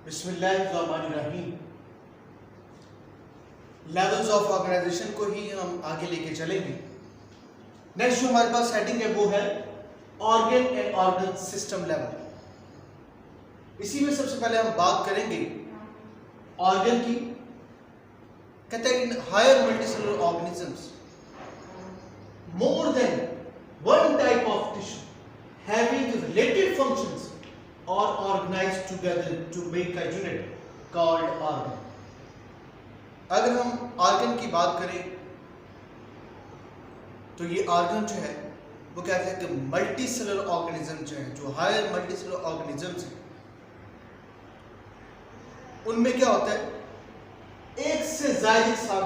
बिस्मिल्लाहिर्रहमानिर्रहीम। Levels of organisation को ही हम आगे लेके चलेंगे। नेक्स्ट जो हमारे पास हेडिंग है वो है organ and organ system level. इसी में सबसे पहले हम बात करेंगे ऑर्गन की। कहते हैं in higher multicellular organisms more than one type of tissue having related functions or organized together to make a unit called organ। अगर हम ऑर्गन की बात करें तो ये ऑर्गन जो है वो कहते हैं कि मल्टी सेलुलर ऑर्गेनिज्म जो है, जो हायर मल्टी सेलुलर ऑर्गेनिजम्स हैं, उनमें क्या होता है, एक से ज्यादा इकसाम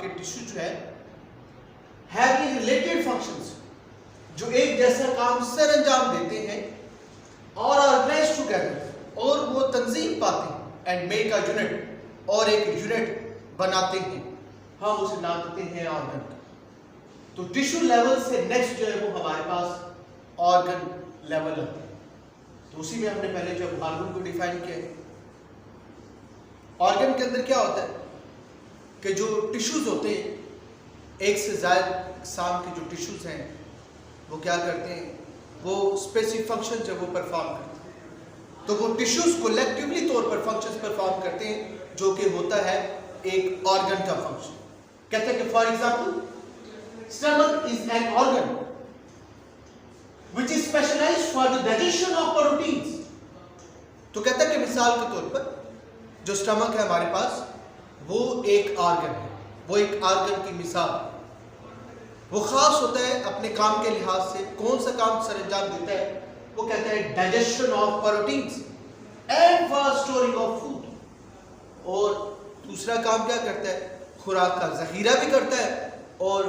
के टिश्यू जो है हैविंग रिलेटेड फंक्शंस, जो एक जैसा काम सर अंजाम देते हैं और ऑर्गेनाइज टुगेदर, और वो तंजीम पाते हैं एंड मेक अ यूनिट, और एक यूनिट बनाते हैं, हम उसे नाम देते हैं ऑर्गन। तो टिश्यू लेवल से नेक्स्ट जो है वो हमारे पास ऑर्गन लेवल है। तो उसी में हमने पहले जब ऑर्गन को डिफाइन किया, ऑर्गन के अंदर क्या होता है कि जो टिश्यूज होते हैं, एक से ज्यादा इकसाम के जो टिश्यूज हैं वो क्या करते हैं, वो स्पेसिफिक फंक्शन जब वो परफॉर्म करते हैं, तो वो टिश्यूज कोलेक्टिवली तौर पर फंक्शंस परफॉर्म करते हैं, जो कि होता है एक ऑर्गन का फंक्शन। कहते हैं कि for example stomach is an organ which is specialised for the digestion of proteins. तो कहते हैं कि मिसाल के तौर पर जो स्टमक है हमारे पास, वो एक ऑर्गन है, वो एक ऑर्गन की मिसाल, वो खास होता है अपने काम के लिहाज से। कौन सा काम सर अंजाम देता है, वो कहता है digestion of proteins and for storing of food. और दूसरा काम क्या करता है, खुराक का जखीरा भी करता है, और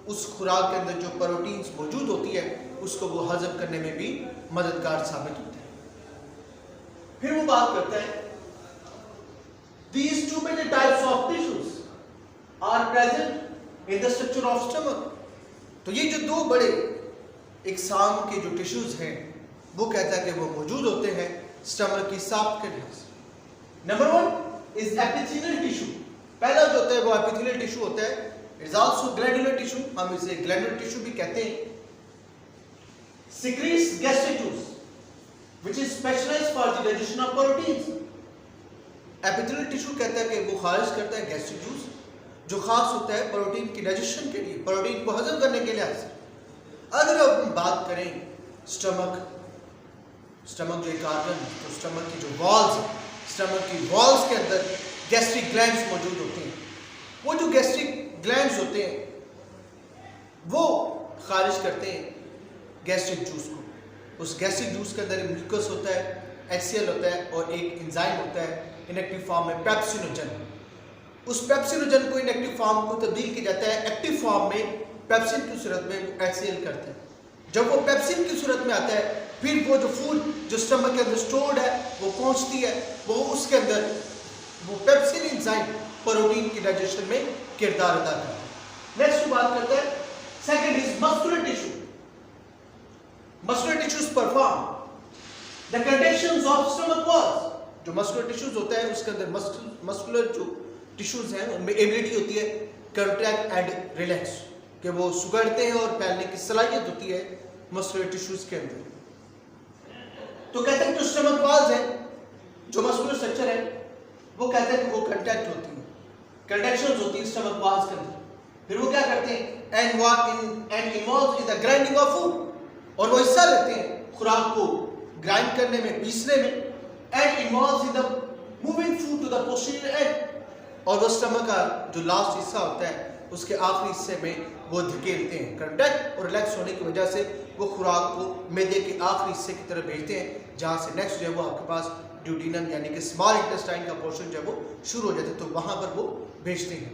उस खुराक के अंदर जो प्रोटीन्स मौजूद होती है उसको वो हजम करने में भी मददगार साबित होता है। फिर वो बात करता है these two major types of tissues are present in the structure of stomach। तो ये जो दो बड़े इकसाम के जो टिश्यूज हैं वो कहता है कि वो मौजूद होते हैं स्टमक की साफ्ट के अंदर। Number one is epithelial tissue. पहला जो होता है वो एपिथेलियल टिश्यू होता है, it is also glandular tissue, हम इसे ग्लैंडुलर टिश्यू भी कहते हैं। secretes gastric juice which is specialized for the digestion of proteins। Epithelial tissue कहता है कि वो खारिज करता है गैस्ट्रिक जूस, जो खास होता है प्रोटीन की डाइजेशन के लिए, प्रोटीन को हजम करने के लिए। अगर हम बात करें स्टमक जो एक ऑर्गन है, तो स्टमक की जो वॉल्स है, स्टमक की वॉल्स के अंदर गैस्ट्रिक ग्लैंड्स मौजूद होते हैं। वो जो गैस्ट्रिक ग्लैंड्स होते हैं वो खारिज करते हैं गैस्ट्रिक जूस को। उस गैस्ट्रिक जूस के अंदर म्यूकस होता है, HCl होता है, और एक एंजाइम होता है इनएक्टिव फॉर्म में पेप्सिनोजन। उस पेप्सिनोजन को इनएक्टिव फॉर्म को तब्दील किया जाता है एक्टिव फॉर्म में, पेप्सिन की सूरत में HCl करते हैं। जब वो पेप्सिन की सूरत में आता है, फिर वो जो फूड जो स्टमक के अंदर स्टोर्ड है वो पहुंचती है, वो उसके अंदर वो पेप्सिन एंजाइम प्रोटीन की डाइजेशन में किरदार अदा करता है। नेक्स्ट बात करते हैं, second is muscular tissue. Muscular tissues perform the conditions of stomach walls. जो मस्कुलर टिश्यूज होता है उसके अंदर मस्कुलर जो टिश्यूज हैं उनमें एबिलिटी होती है कंट्रैक्ट एंड रिलैक्स, कि वो सुगड़ते हैं और फैलने की सलाहियत होती है मस्कुलर टिश्यूज के अंदर। तो कहते हैं जो स्टमक वॉल्स है, जो मस्कुलर स्ट्रक्चर है, वो कहते हैं कि वो कंट्रैक्ट होती है, कंट्रैक्शंस होती है स्टमक वॉल्स के अंदर। फिर वो क्या करते हैं and involve in the grinding of food, और वो हिस्सा लेते हैं खुराक को ग्राइंड करने में, पीसने में, and involve in the moving food to the posterior end, और वो स्टमक का जो लास्ट हिस्सा होता है उसके आखिरी हिस्से में वो धकेलते हैं। कंट्रैक्ट और रिलैक्स होने की वजह से वो खुराक को मैदे के आखिरी हिस्से की तरफ भेजते हैं, जहाँ से नेक्स्ट जो है वो आपके पास ड्यूटीनम यानी कि स्मॉल इंटेस्टाइन का पोर्शन जो है वो शुरू हो जाता है, तो वहाँ पर वो भेजते हैं।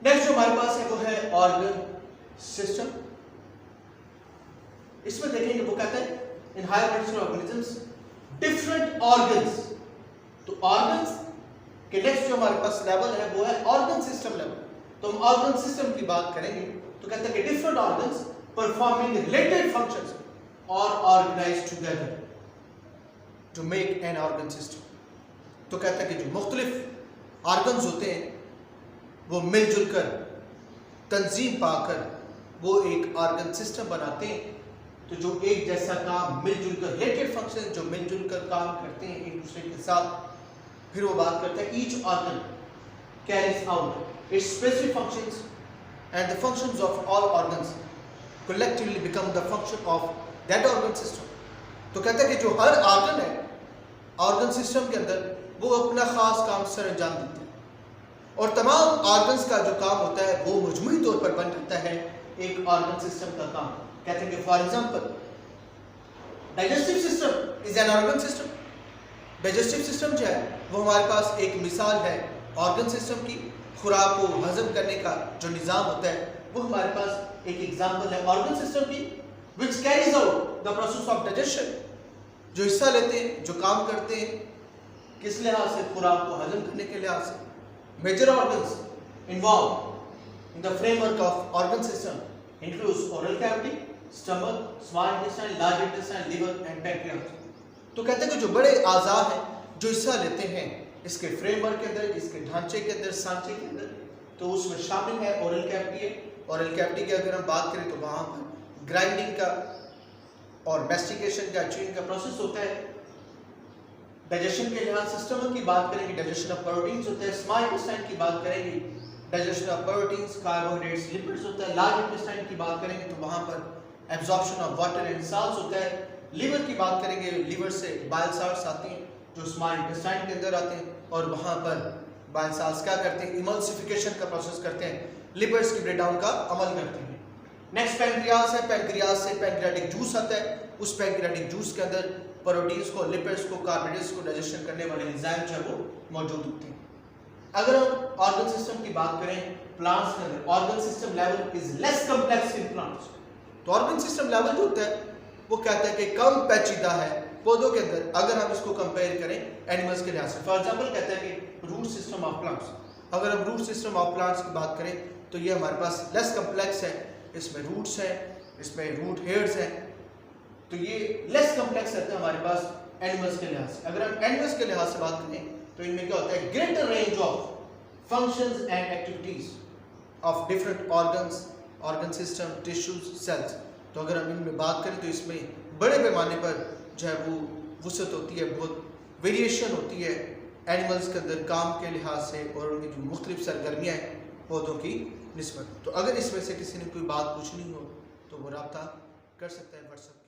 नेक्स्ट जो हमारे पास है वो है ऑर्गन सिस्टम। इसमें देखेंगे वो कहता है in higher multicellular organisms different organs. तो ऑर्गन्स के नेक्स्ट जो हमारे पास लेवल है वो है ऑर्गन सिस्टम लेवल। तो हम ऑर्गन सिस्टम की बात करेंगे तो कहते हैं कि different organs performing related functions और organized together. to make an organ system. तो कहता है कि जो मुख्तलिफ ऑर्गन्स होते हैं वो मिलजुल कर तंजीम पाकर वो एक ऑर्गन सिस्टम बनाते हैं। तो जो एक जैसा काम मिलजुल कर रिलेटेड फंक्शन जो मिलजुल कर काम करते हैं एक दूसरे के साथ, फिर वो बात करता है each organ carries out it's specific functions and the functions of all organs collectively become the function of that organ system. तो कहता है कि जो हर ऑर्गन है ऑर्गन सिस्टम के अंदर वो अपना खास काम सर अंजाम देते हैं और तमाम ऑर्गन्स का जो काम होता है वो मजमूई तौर पर बन जाता है एक ऑर्गन सिस्टम का काम। कहते हैं कि for example digestive system is an organ system. Digestive system जो है वो हमारे पास एक मिसाल है ऑर्गन सिस्टम की। खुराक को हजम करने का जो निज़ाम होता है वो हमारे पास एक एग्जाम्पल है ऑर्गन सिस्टम की which carries out the process of digestion, जो हिस्सा लेते हैं जो काम करते हैं किस लिहाज से, खुराक को हजम करने के लिहाज से। Major organs involve in the framework of organ system includes oral cavity, stomach, small intestine, large intestine, liver and pancreas. तो कहते हैं कि जो बड़े आज़ा हैं जो हिस्सा लेते हैं इसके फ्रेमवर्क के अंदर, इसके ढांचे के अंदर, सांचे के अंदर, तो उसमें शामिल है ओरल कैविटी है। ओरल कैविटी की अगर हम बात करें तो वहाँ पर ग्राइंडिंग का और मैस्टिकेशन का, च्यूइंग का प्रोसेस होता है। डाइजेशन के लिहाज से स्टमक की बात करेंगे, डाइजेशन ऑफ प्रोटीन्स होता है। स्मॉल इंटेस्टाइन की बात करेंगे, digestion of proteins, carbohydrates, lipids होता है। लार्ज इंटेस्टाइन की बात करेंगे तो वहाँ पर absorption of water and salts होता है। लिवर की बात करेंगे, लिवर से बाइल सॉल्ट्स आते हैं जो स्मॉल इंटेस्टाइन के अंदर आते हैं और वहाँ पर बाइल सॉल्ट्स क्या करते हैं, इमल्सिफिकेशन का प्रोसेस करते हैं, लिपिड्स की ब्रेकडाउन का अमल करते हैं। नेक्स्ट पैंक्रियास है, पैंक्रियास से पैंक्रियाटिक जूस आता है। उस पैंक्रियाटिक जूस के अंदर प्रोटीन्स को, लिपिड्स को, कार्बोहाइड्रेट्स को डाइजेशन करने वाले एंजाइम जो है वो मौजूद होते हैं। अगर हम ऑर्गन सिस्टम की बात करें प्लांट्स के अंदर, organ system level is less complex in plants. तो ऑर्गन सिस्टम लेवल जो होता है वो कहता है कि कम पेचीदा है पौधों के अंदर अगर हम इसको कंपेयर करें एनिमल्स के लिहाज से। फॉर एग्जांपल कहता है कि रूट सिस्टम ऑफ प्लांट्स, अगर हम रूट सिस्टम ऑफ प्लांट्स की बात करें तो ये हमारे पास लेस कम्प्लेक्स है, इसमें रूट्स हैं, इसमें रूट हेयर्स हैं, तो ये लेस कम्प्लेक्स रहता है हमारे पास एनिमल्स के लिहाज से। अगर हम एनिमल्स के लिहाज से बात करें तो इनमें क्या होता है, greater range of functions and activities of different organs, organ system, tissues, cells. तो अगर हम इनमें बात करें तो इसमें बड़े पैमाने पर जो है वो वुसअत होती है, बहुत वेरिएशन होती है एनिमल्स के अंदर काम के लिहाज से और उनकी जो मुख्तलिफ सरगर्मियाँ हैं पौधों की निस्बत। तो अगर इसमें से किसी ने कोई बात पूछनी हो तो वो रब्ता कर सकता है व्हाट्सएप।